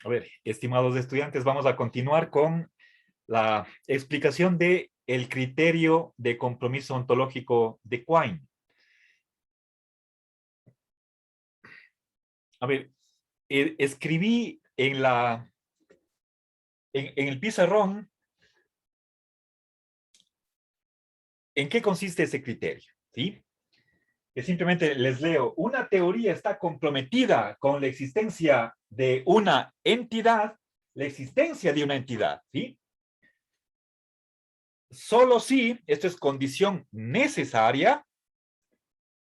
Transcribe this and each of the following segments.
A ver, estimados estudiantes, vamos a continuar con la explicación de el criterio de compromiso ontológico de Quine. A ver, escribí en el pizarrón en qué consiste ese criterio, ¿sí? Que simplemente les leo: una teoría está comprometida con la existencia de una entidad, ¿sí? Solo si, esto es condición necesaria,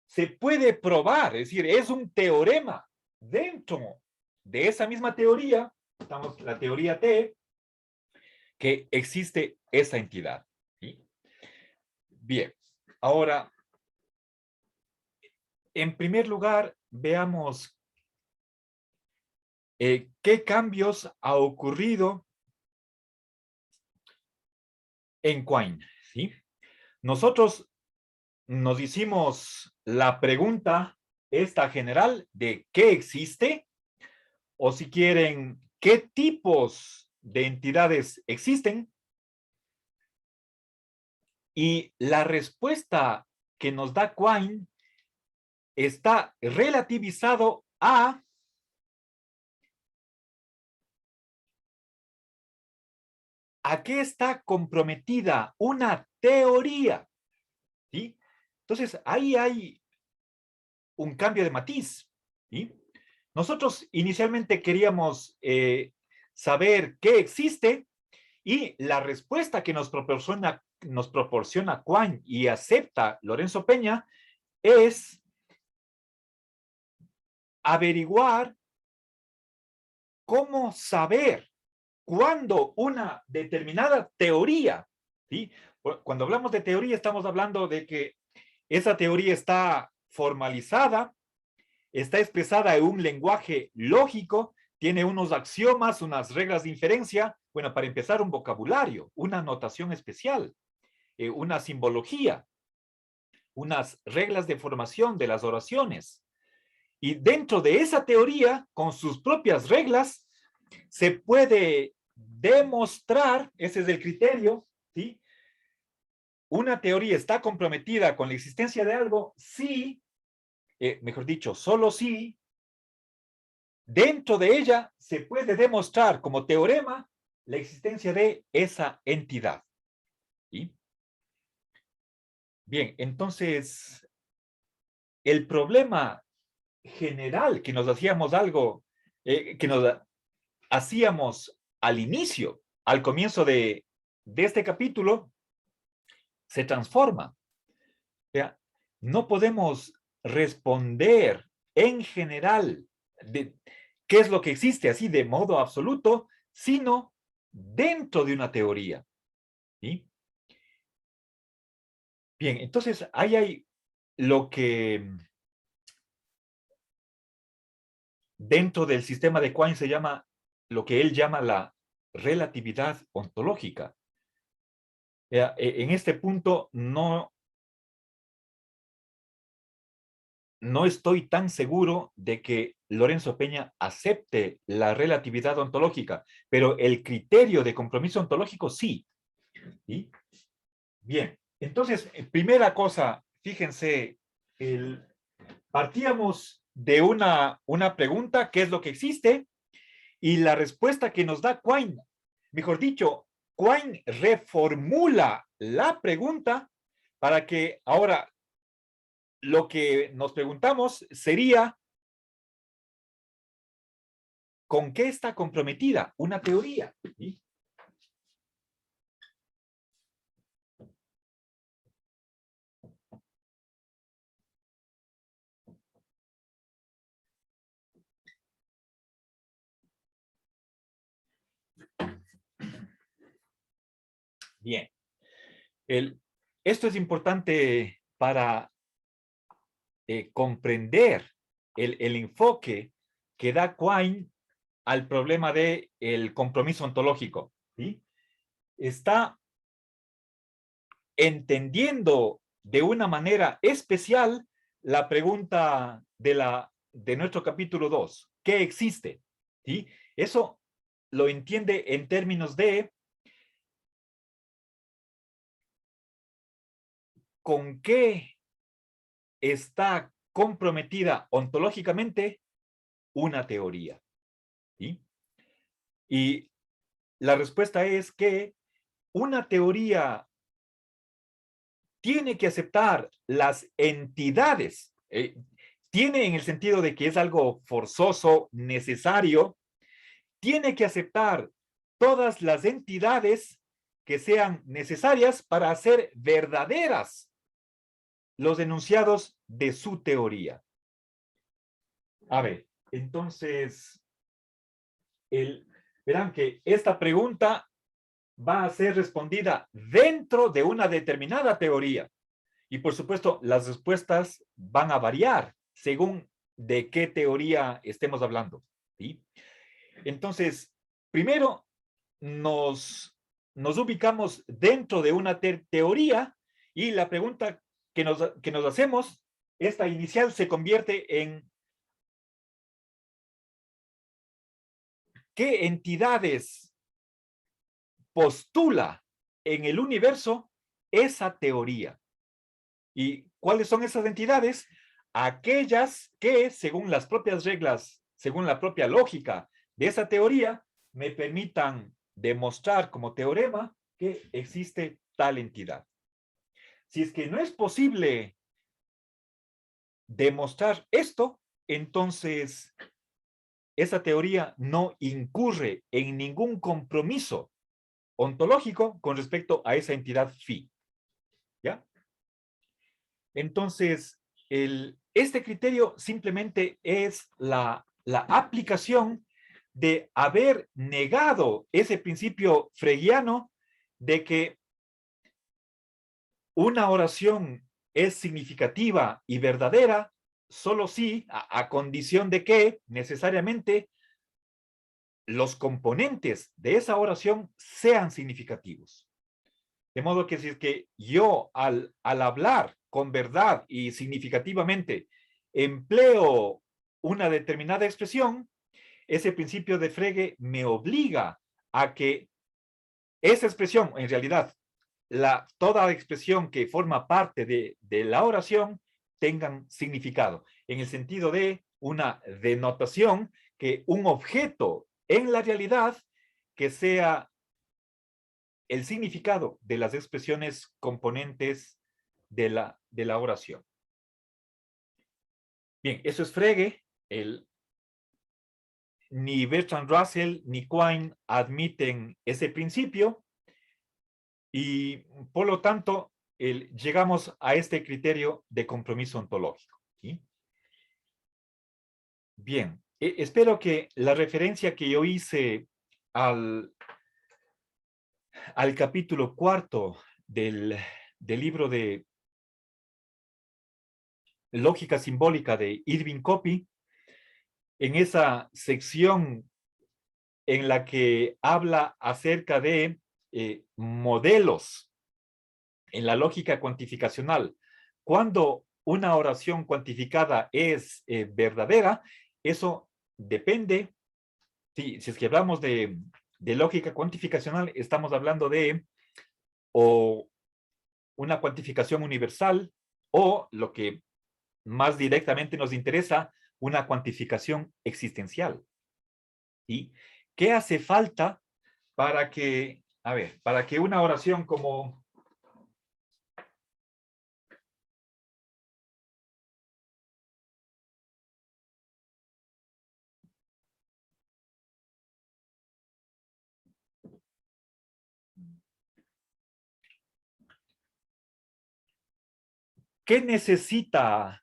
se puede probar, es decir, es un teorema dentro de esa misma teoría, estamos la teoría T, que existe esa entidad, ¿sí? Bien, ahora, en primer lugar, veamos qué cambios ha ocurrido en Quine, ¿sí? Nosotros nos hicimos la pregunta esta general de qué existe, o si quieren, qué tipos de entidades existen, y la respuesta que nos da Quine está relativizado a qué está comprometida una teoría, ¿sí? Entonces, ahí hay un cambio de matiz, ¿sí? Nosotros inicialmente queríamos saber qué existe, y la respuesta que nos proporciona Quine y acepta Lorenzo Peña es averiguar cómo saber cuándo una determinada teoría, ¿sí? Cuando hablamos de teoría, estamos hablando de que esa teoría está formalizada, está expresada en un lenguaje lógico, tiene unos axiomas, unas reglas de inferencia, bueno, para empezar, un vocabulario, una notación especial, una simbología, unas reglas de formación de las oraciones. Y dentro de esa teoría, con sus propias reglas, se puede demostrar, ese es el criterio, ¿sí? Una teoría está comprometida con la existencia de algo si, mejor dicho, solo si, dentro de ella se puede demostrar como teorema la existencia de esa entidad, ¿sí? Bien, entonces, el problema general que nos hacíamos al inicio, al comienzo de este capítulo, se transforma. O sea, no podemos responder en general de qué es lo que existe así de modo absoluto, sino dentro de una teoría, ¿sí? Bien, entonces ahí hay lo que dentro del sistema de Quine se llama, lo que él llama la relatividad ontológica. En este punto no estoy tan seguro de que Lorenzo Peña acepte la relatividad ontológica, pero el criterio de compromiso ontológico sí. ¿Sí? Bien, entonces, primera cosa, fíjense, partíamos de una pregunta: ¿qué es lo que existe? Y la respuesta que nos da Quine, mejor dicho, Quine reformula la pregunta para que ahora lo que nos preguntamos sería: ¿con qué está comprometida una teoría? ¿Sí? Bien. Esto es importante para comprender el enfoque que da Quine al problema del compromiso ontológico, ¿sí? Está entendiendo de una manera especial la pregunta de nuestro capítulo 2: ¿qué existe? ¿Sí? Eso lo entiende en términos de con qué está comprometida ontológicamente una teoría. ¿Sí? Y la respuesta es que una teoría tiene que aceptar las entidades, tiene en el sentido de que es algo forzoso, necesario, tiene que aceptar todas las entidades que sean necesarias para hacer verdaderas los enunciados de su teoría. A ver, entonces, verán que esta pregunta va a ser respondida dentro de una determinada teoría. Y por supuesto, las respuestas van a variar según de qué teoría estemos hablando. ¿Sí? Entonces, primero nos ubicamos dentro de una teoría y la pregunta que nos hacemos, esta inicial se convierte en ¿qué entidades postula en el universo esa teoría? ¿Y cuáles son esas entidades? Aquellas que, según las propias reglas, según la propia lógica de esa teoría, me permitan demostrar como teorema que existe tal entidad. Si es que no es posible demostrar esto, entonces esa teoría no incurre en ningún compromiso ontológico con respecto a esa entidad phi. ¿Ya? Entonces, este criterio simplemente es la aplicación de haber negado ese principio fregiano de que una oración es significativa y verdadera solo si, a condición de que necesariamente los componentes de esa oración sean significativos. De modo que si es que yo al hablar con verdad y significativamente empleo una determinada expresión, ese principio de Frege me obliga a que esa expresión, en realidad, toda expresión que forma parte de la oración tengan significado, en el sentido de una denotación que un objeto en la realidad que sea el significado de las expresiones componentes de la oración. Bien, eso es Frege. Ni Bertrand Russell ni Quine admiten ese principio y por lo tanto llegamos a este criterio de compromiso ontológico. ¿Sí? Bien, espero que la referencia que yo hice al capítulo 4 del libro de Lógica Simbólica de Irving Copy, en esa sección en la que habla acerca de modelos en la lógica cuantificacional. Cuando una oración cuantificada es verdadera, eso depende, si es que hablamos de lógica cuantificacional, estamos hablando de o una cuantificación universal o lo que más directamente nos interesa, una cuantificación existencial. ¿Y qué hace falta para que, para que una oración como ¿qué necesita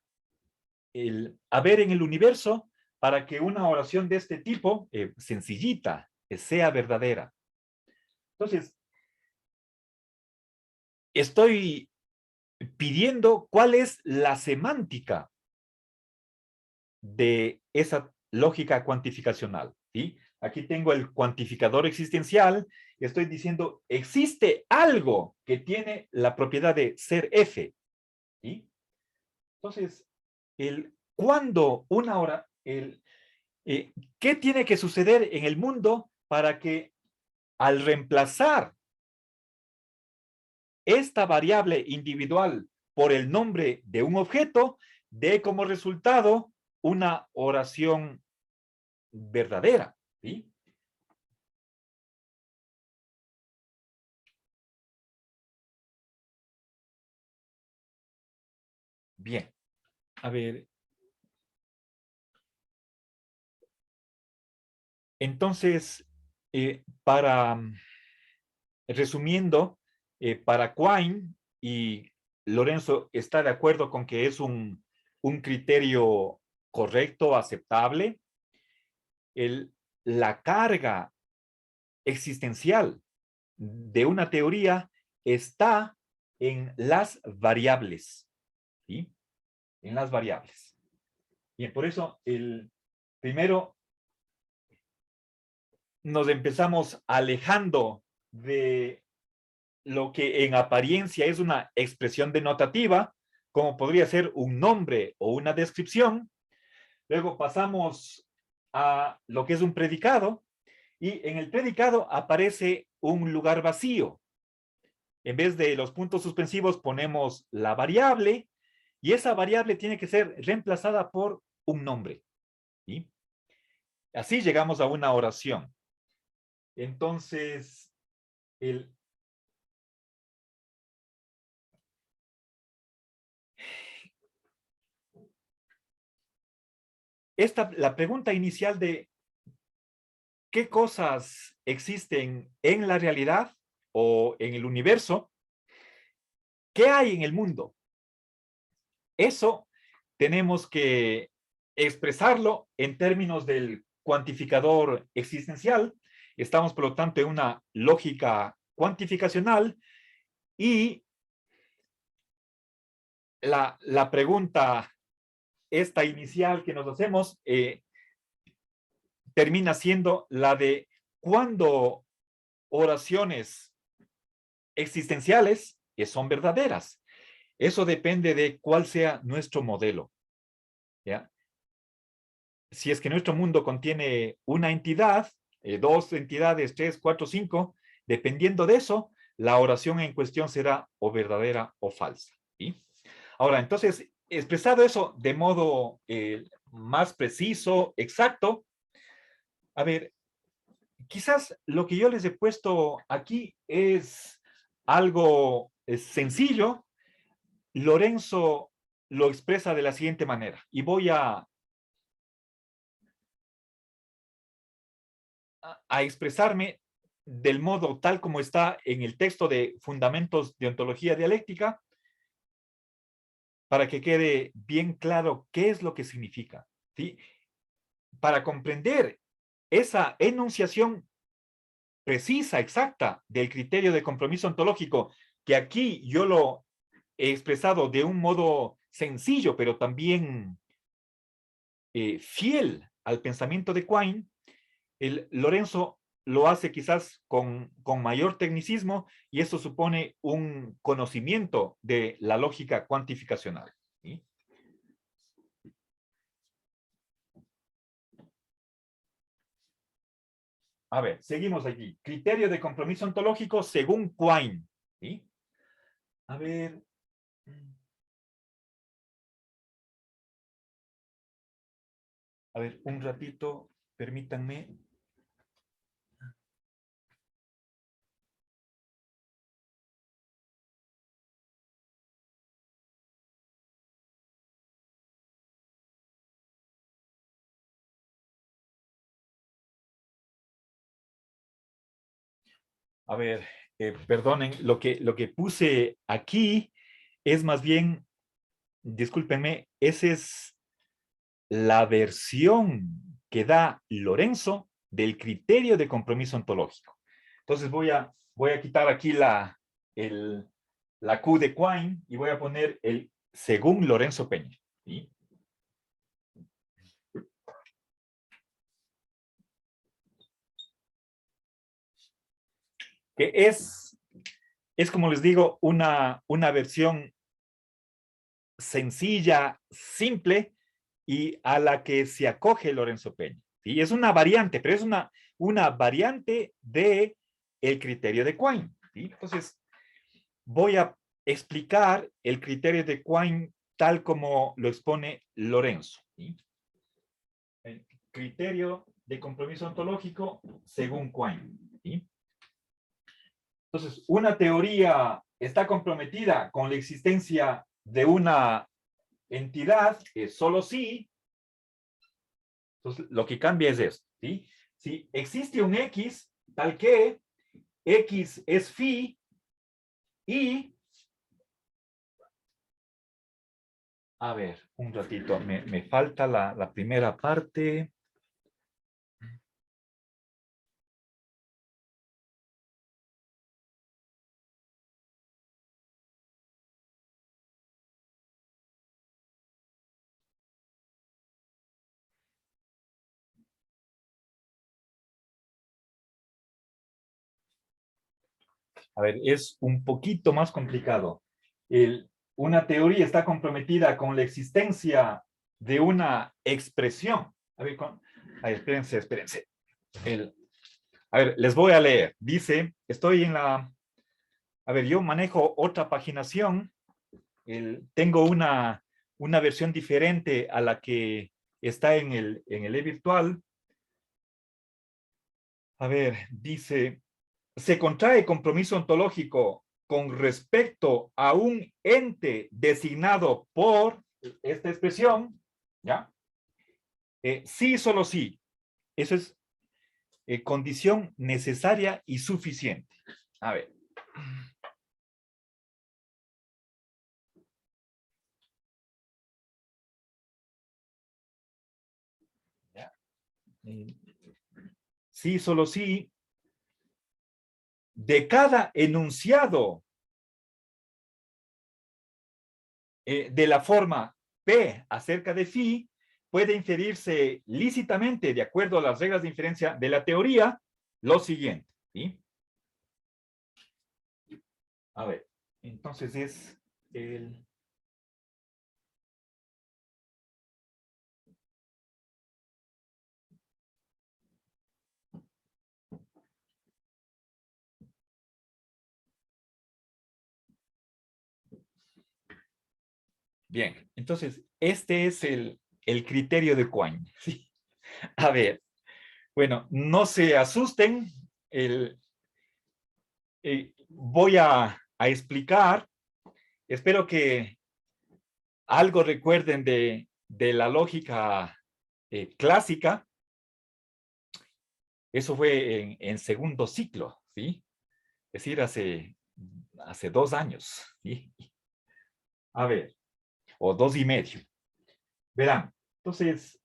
haber en el universo para que una oración de este tipo, sencillita, sea verdadera? Entonces, estoy pidiendo cuál es la semántica de esa lógica cuantificacional. ¿Sí? Aquí tengo el cuantificador existencial, estoy diciendo, existe algo que tiene la propiedad de ser F. ¿Sí? Entonces, cuando una hora, ¿qué tiene que suceder en el mundo para que al reemplazar esta variable individual por el nombre de un objeto, dé como resultado una oración verdadera, ¿sí? Bien, a ver. Entonces, resumiendo, para Quine y Lorenzo está de acuerdo con que es un criterio correcto, aceptable, la carga existencial de una teoría está en las variables, ¿sí? En las variables. Bien, por eso primero nos empezamos alejando de lo que en apariencia es una expresión denotativa, como podría ser un nombre o una descripción. Luego pasamos a lo que es un predicado, y en el predicado aparece un lugar vacío. En vez de los puntos suspensivos ponemos la variable, y esa variable tiene que ser reemplazada por un nombre, ¿sí? Así llegamos a una oración. Entonces, el, la pregunta inicial de qué cosas existen en la realidad o en el universo, qué hay en el mundo. Eso tenemos que expresarlo en términos del cuantificador existencial. Estamos, por lo tanto, en una lógica cuantificacional, y la pregunta esta inicial que nos hacemos termina siendo la de cuándo oraciones existenciales que son verdaderas. Eso depende de cuál sea nuestro modelo, ¿ya? Si es que nuestro mundo contiene una entidad, dos entidades, tres, cuatro, cinco, dependiendo de eso, la oración en cuestión será o verdadera o falsa, ¿sí? Ahora, entonces, expresado eso de modo más preciso, exacto, a ver, quizás lo que yo les he puesto aquí es algo sencillo. Lorenzo lo expresa de la siguiente manera, y voy a expresarme del modo tal como está en el texto de Fundamentos de Ontología Dialéctica, para que quede bien claro qué es lo que significa, ¿sí? Para comprender esa enunciación precisa, exacta, del criterio de compromiso ontológico, que aquí yo lo he expresado de un modo sencillo, pero también fiel al pensamiento de Quine, Lorenzo lo hace quizás con mayor tecnicismo, y eso supone un conocimiento de la lógica cuantificacional, ¿sí? A ver, seguimos aquí. Criterio de compromiso ontológico según Quine, ¿sí? A ver. A ver, un ratito, permítanme. A ver, perdonen, lo que puse aquí es más bien, discúlpenme, esa es la versión que da Lorenzo del criterio de compromiso ontológico. Entonces voy a quitar aquí la Q de Quine y voy a poner el según Lorenzo Peña, ¿sí? Que es como les digo, una versión sencilla, simple, y a la que se acoge Lorenzo Peña. ¿sí? Es una variante, pero es una variante de el criterio de Quine, ¿sí? Entonces, voy a explicar el criterio de Quine tal como lo expone Lorenzo, ¿sí? El criterio de compromiso ontológico según Quine, ¿sí? Entonces, una teoría está comprometida con la existencia de una entidad solo si, entonces lo que cambia es esto, ¿sí? Si existe un X tal que X es phi y, a ver, un ratito, me falta la primera parte. A ver, es un poquito más complicado. Una teoría está comprometida con la existencia de una expresión. A ver, espérense. A ver, les voy a leer. Dice, estoy en la... A ver, yo manejo otra paginación. Tengo una versión diferente a la que está en el e-virtual. A ver, dice, se contrae compromiso ontológico con respecto a un ente designado por esta expresión, ¿ya? Sí, solo sí. Eso es condición necesaria y suficiente. A ver. ¿Ya? Sí, solo sí. De cada enunciado de la forma P acerca de phi, puede inferirse lícitamente, de acuerdo a las reglas de inferencia de la teoría, lo siguiente. ¿Sí? A ver, entonces es el... Bien, entonces este es el criterio de Quine. ¿Sí? A ver, bueno, no se asusten, voy a explicar, espero que algo recuerden de la lógica clásica. Eso fue en segundo ciclo, ¿sí? Es decir, hace 2 años, ¿sí? A ver, o 2 y medio. Verán, entonces,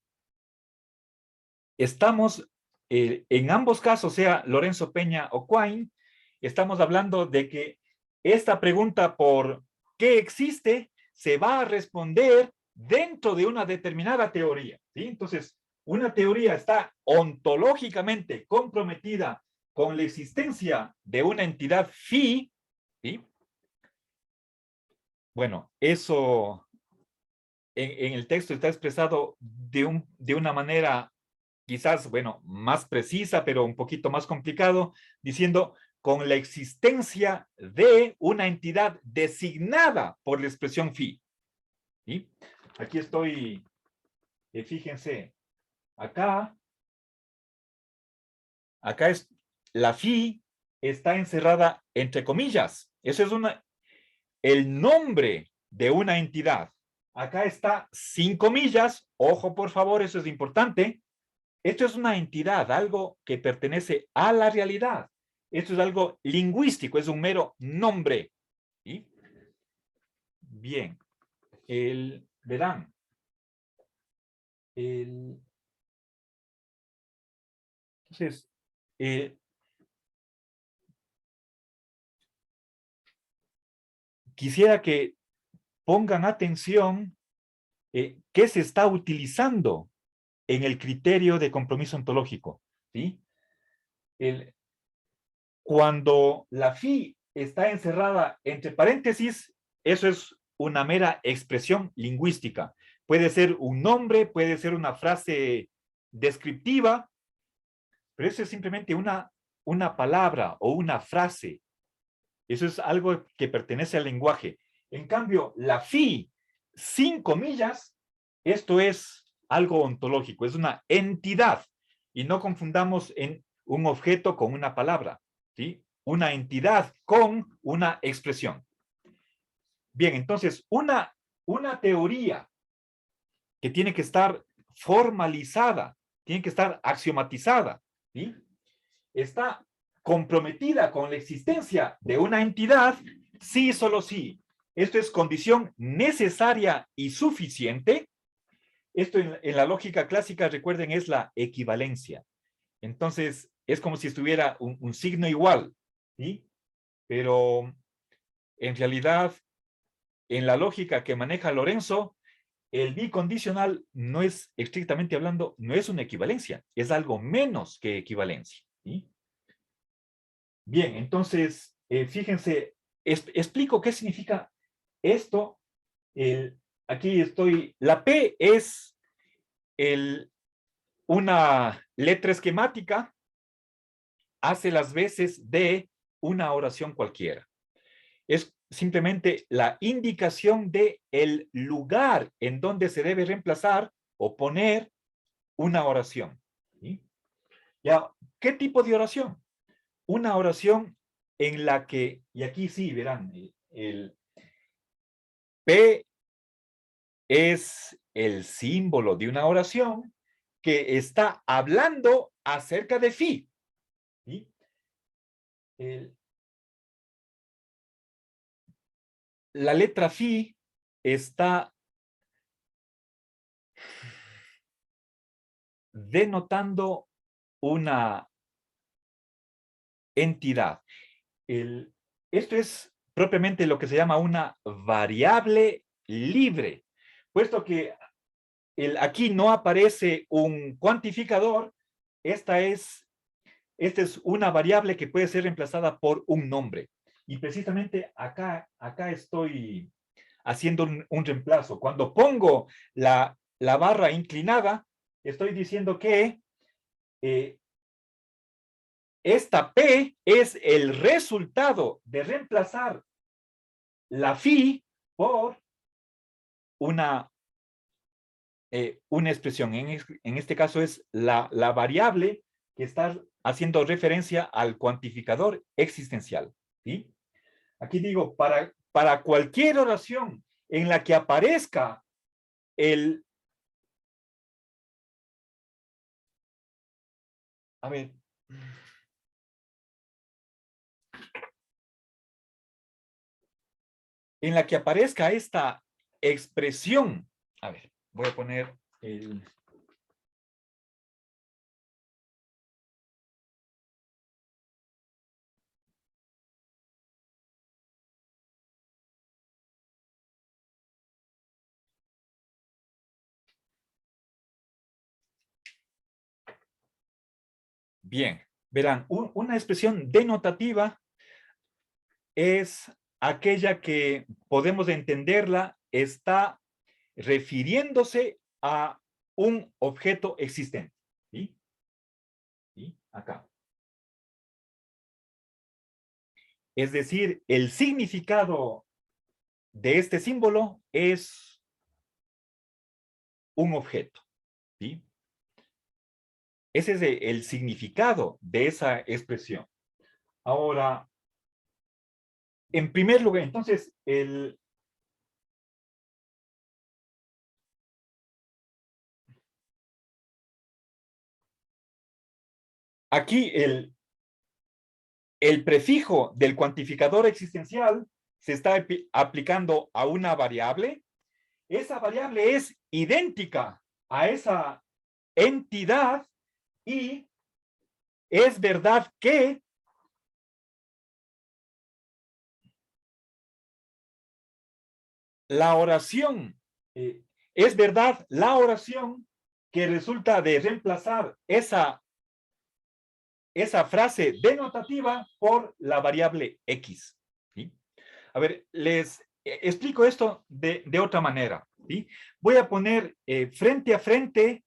estamos en ambos casos, sea Lorenzo Peña o Quine, estamos hablando de que esta pregunta por qué existe se va a responder dentro de una determinada teoría, ¿sí? Entonces, una teoría está ontológicamente comprometida con la existencia de una entidad phi, ¿sí? Bueno, eso en el texto está expresado de una manera quizás, bueno, más precisa, pero un poquito más complicado, diciendo con la existencia de una entidad designada por la expresión phi. ¿Sí? Aquí estoy, fíjense, acá es, la phi está encerrada entre comillas. Eso es el nombre de una entidad. Acá está sin comillas, ojo por favor, eso es importante. Esto es una entidad, algo que pertenece a la realidad. Esto es algo lingüístico, es un mero nombre. ¿Sí? Bien, verán, entonces, eh, quisiera que pongan atención qué se está utilizando en el criterio de compromiso ontológico. ¿Sí? Cuando la phi está encerrada entre paréntesis, eso es una mera expresión lingüística. Puede ser un nombre, puede ser una frase descriptiva, pero eso es simplemente una palabra o una frase. Eso es algo que pertenece al lenguaje. En cambio, la fi, sin comillas, esto es algo ontológico, es una entidad. Y no confundamos en un objeto con una palabra, ¿sí? Una entidad con una expresión. Bien, entonces, una teoría que tiene que estar formalizada, tiene que estar axiomatizada, ¿sí? Está comprometida con la existencia de una entidad, sí, solo sí. Esto es condición necesaria y suficiente. Esto en la lógica clásica, recuerden, es la equivalencia. Entonces, es como si estuviera un signo igual, ¿sí? Pero en realidad, en la lógica que maneja Lorenzo, el bicondicional no es, estrictamente hablando, no es una equivalencia, es algo menos que equivalencia, ¿sí? Bien, entonces, fíjense, explico qué significa esto. Aquí estoy, la P es una letra esquemática, hace las veces de una oración cualquiera. Es simplemente la indicación de el lugar en donde se debe reemplazar o poner una oración, ¿sí? Ya, ¿qué tipo de oración? Una oración en la que, y aquí sí verán, el P es el símbolo de una oración que está hablando acerca de fi, ¿sí? La letra fi está denotando una entidad. Esto es propiamente lo que se llama una variable libre, puesto que aquí no aparece un cuantificador. Esta es una variable que puede ser reemplazada por un nombre. Y precisamente acá estoy haciendo un reemplazo. Cuando pongo la barra inclinada, estoy diciendo que esta P es el resultado de reemplazar la fi por una expresión. En este caso es la variable que está haciendo referencia al cuantificador existencial, ¿sí? Aquí digo, para cualquier oración en la que aparezca a ver, en la que aparezca esta expresión, a ver, voy a poner el... Bien, verán, una expresión denotativa es aquella que podemos entenderla, está refiriéndose a un objeto existente. ¿Sí? ¿Sí? Acá. Es decir, el significado de este símbolo es un objeto. ¿Sí? Ese es el significado de esa expresión. Ahora, en primer lugar, entonces, aquí el prefijo del cuantificador existencial se está aplicando a una variable. Esa variable es idéntica a esa entidad y es verdad que la oración, es verdad la oración que resulta de reemplazar esa frase denotativa por la variable X. ¿Sí? A ver, les explico esto de otra manera. ¿Sí? Voy a poner frente a frente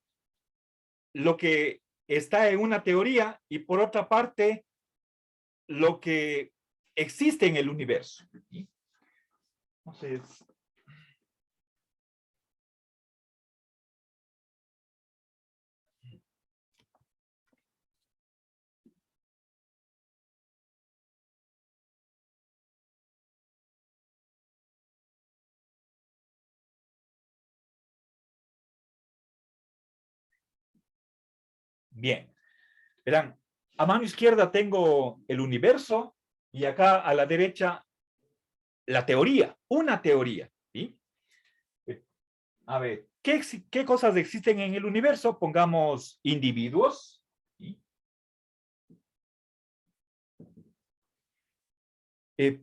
lo que está en una teoría y por otra parte, lo que existe en el universo. ¿Sí? Entonces, bien, verán, a mano izquierda tengo el universo y acá a la derecha la teoría, una teoría. ¿Sí? A ver, ¿qué cosas existen en el universo? Pongamos individuos. ¿Sí?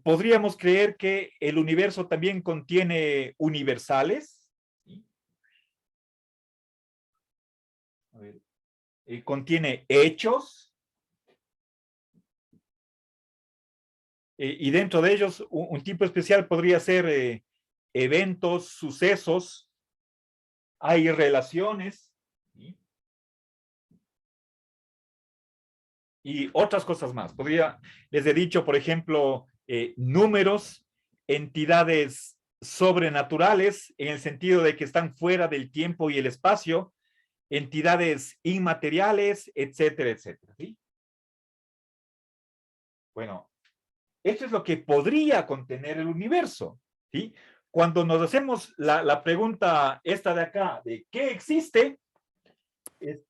Podríamos creer que el universo también contiene universales. ¿Sí? A ver, contiene hechos. Y dentro de ellos, un tipo especial podría ser eventos, sucesos, hay relaciones. ¿Sí? Y otras cosas más. Les he dicho, por ejemplo, números, entidades sobrenaturales, en el sentido de que están fuera del tiempo y el espacio, entidades inmateriales, etcétera, etcétera. ¿Sí? Bueno, esto es lo que podría contener el universo. ¿Sí? Cuando nos hacemos la pregunta esta de acá, de qué existe, es,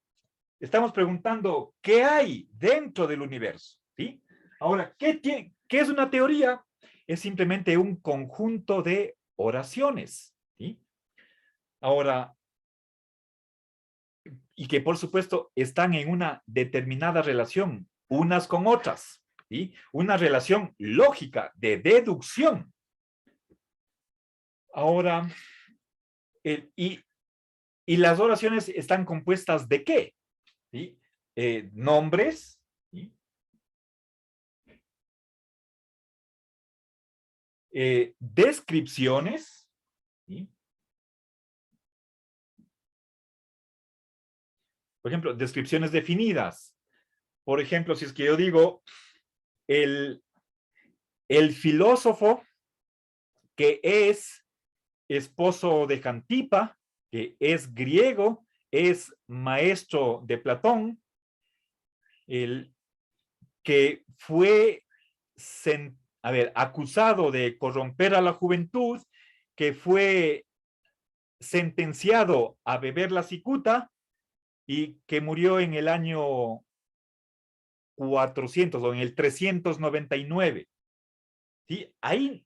estamos preguntando qué hay dentro del universo. ¿Sí? Ahora, ¿qué es una teoría? Es simplemente un conjunto de oraciones. ¿Sí? Ahora, y que por supuesto están en una determinada relación unas con otras. ¿Sí? Una relación lógica de deducción. Ahora, y las oraciones están compuestas de qué? ¿Sí? Nombres, ¿sí? Descripciones, ¿sí? Por ejemplo, descripciones definidas. Por ejemplo, si es que yo digo el, el filósofo que es esposo de Jantipa, que es griego, es maestro de Platón, el que fue acusado de corromper a la juventud, que fue sentenciado a beber la cicuta y que murió en el año 400 o en el 399. ¿Sí? Ahí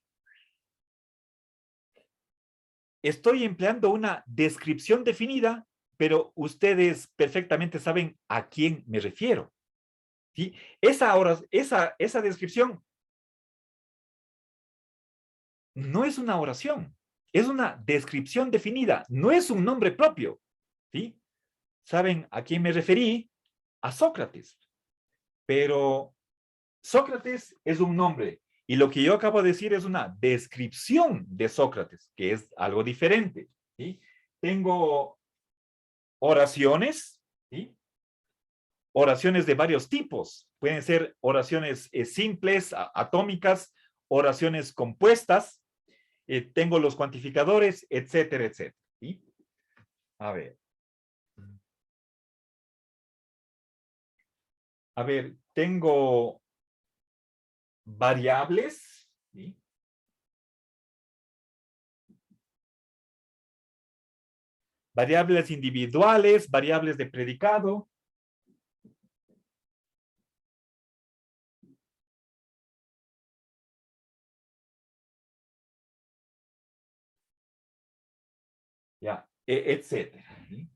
estoy empleando una descripción definida, pero ustedes perfectamente saben a quién me refiero. ¿Sí? Esa descripción no es una oración, es una descripción definida, no es un nombre propio. ¿Sí? ¿Saben a quién me referí? A Sócrates. Pero Sócrates es un nombre y lo que yo acabo de decir es una descripción de Sócrates, que es algo diferente. ¿Sí? Tengo oraciones, ¿sí? Oraciones de varios tipos. Pueden ser oraciones simples, atómicas, oraciones compuestas. Tengo los cuantificadores, etcétera, etcétera. ¿Sí? A ver. A ver, tengo variables, ¿sí? Variables individuales, variables de predicado. Ya, etcétera. ¿Sí?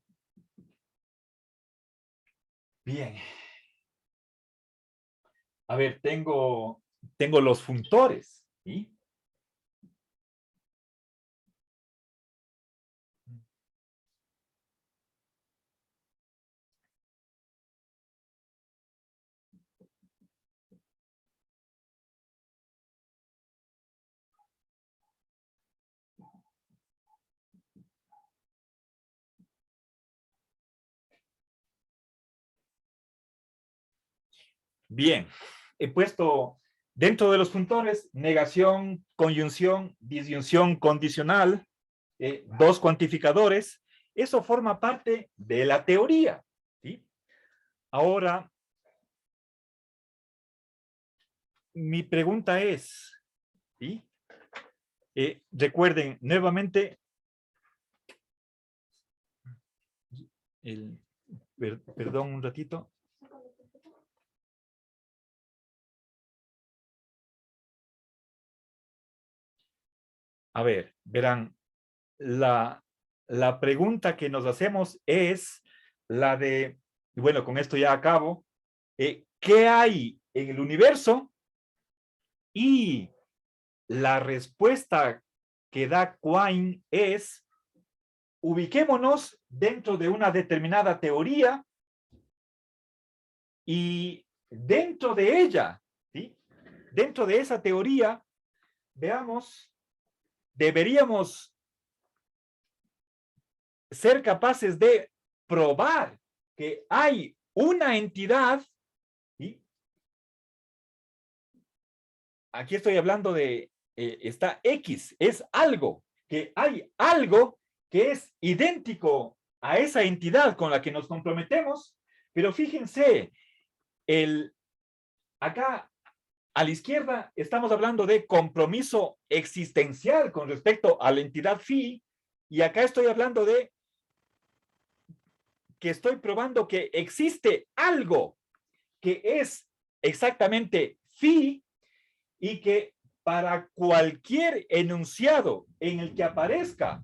Bien. A ver, tengo los funtores, ¿sí? Bien, he puesto dentro de los funtores negación, conjunción, disyunción condicional, dos cuantificadores. Eso forma parte de la teoría, ¿sí? Ahora, mi pregunta es, ¿sí? Recuerden nuevamente, perdón un ratito. A ver, verán, la pregunta que nos hacemos es la de, y bueno, con esto ya acabo, ¿qué hay en el universo? Y la respuesta que da Quine es, ubiquémonos dentro de una determinada teoría y dentro de ella, ¿sí? Dentro de esa teoría, veamos, deberíamos ser capaces de probar que hay una entidad, ¿sí? Aquí estoy hablando de, está X, es algo, que hay algo que es idéntico a esa entidad con la que nos comprometemos, pero fíjense, acá a la izquierda estamos hablando de compromiso existencial con respecto a la entidad phi, y acá estoy hablando de que estoy probando que existe algo que es exactamente phi y que para cualquier enunciado en el que aparezca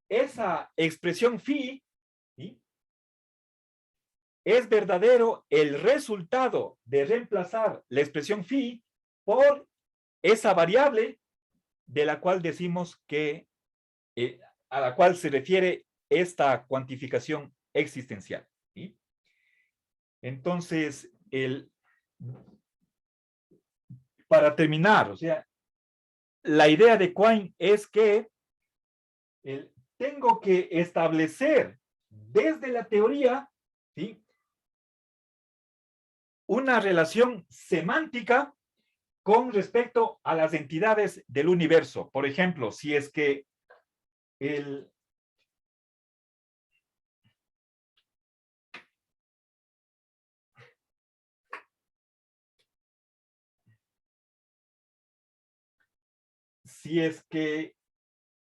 esa expresión phi, ¿sí? Es verdadero el resultado de reemplazar la expresión phi por esa variable de la cual decimos que, a la cual se refiere esta cuantificación existencial, ¿sí? Entonces, para terminar, o sea, la idea de Quine es que tengo que establecer desde la teoría, ¿sí? Una relación semántica con respecto a las entidades del universo. Por ejemplo, si es que si es que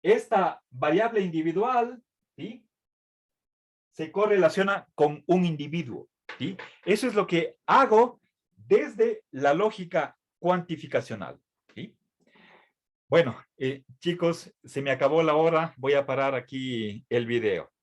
esta variable individual, ¿sí? Se correlaciona con un individuo, ¿sí? Eso es lo que hago desde la lógica cuantificacional, ¿sí? Bueno, chicos, se me acabó la hora, voy a parar aquí el video.